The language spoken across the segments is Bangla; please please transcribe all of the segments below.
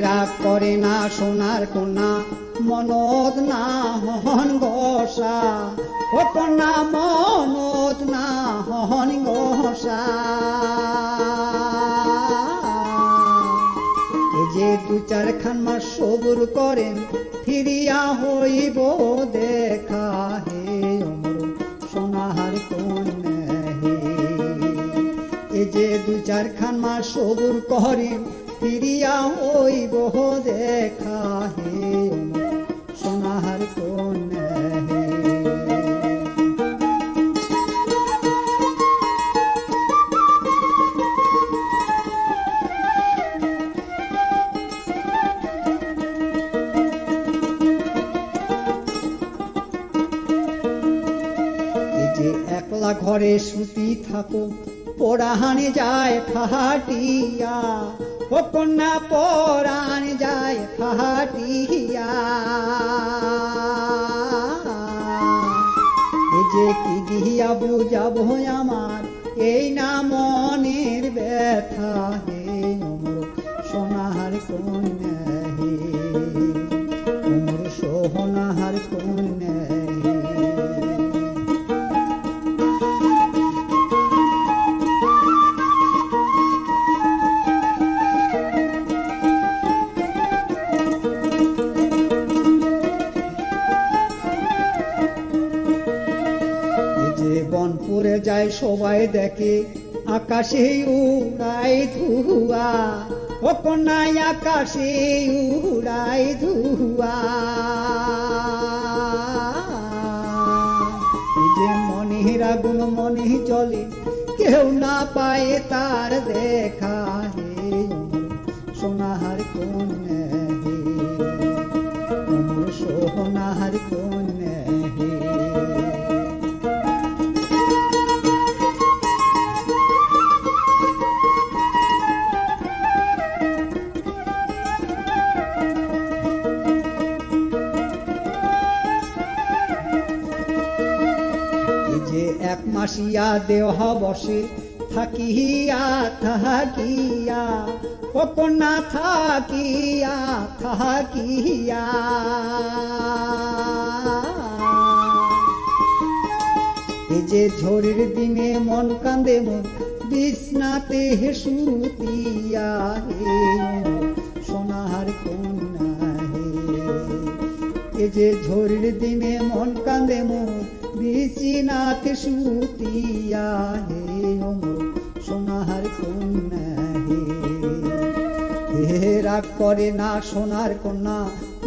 রাগ করে না সোনার কন্যা মনত না হন গোসা ও কন্যা মনত না হন গোসা যে দু চারখান মাস সবুর করেন ফিরিয়া হইব দেখা হে অমর সোনার কন্যা হে এই যে দু চারখান মাস সবুর করেন ফিরিয়া হইব দেখা হে অমর সোনার কন্যা হে একলা ঘরে সুতি থাকো পরাণে যায় খাটিয়া ও কন্যা পরাণে যায় খাটিয়া এই যে কি গিয়া বুঝাবো আমার এই না মনের ব্যথা হে অমর সোনার কন্যা হে অমর সোনার কন্যা হে বনপুরে যায় সবাই দেখে আকাশে উড়াই ধুয়া ও কন্যায় আকাশে উড়াই ধুয়া যে মনের আগুন মনে জলে কেউ না পায় তার দেখা হে সোনার কন্যা হে অমর সোনার কন্যা হে এক মাসিয়া দেওয়া বসে থাকিয়া থাকিয়া ও কন্যা থাকিয়া থাকিয়া এই যে ঝড়ের দিনে মন কান্দে মন বিছনাতে শুতিয়া হে সোনার কন্যা হে এই যে ঝড়ের দিনে মন কান্দে মন বিছনাতে শুতিয়া হে অমর সোনার কন্যা হে রাগ করে না সোনার কন্যা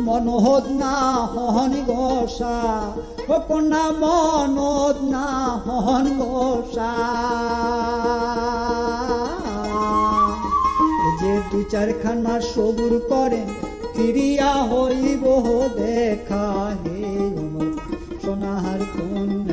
মনহদ না হন গোসা ও কন্যা মনদ না হন গোসা যে দু চারখান মাস সবুর করেন ফিরিয়া হইব দেখা হে অমর সোনার কন্যা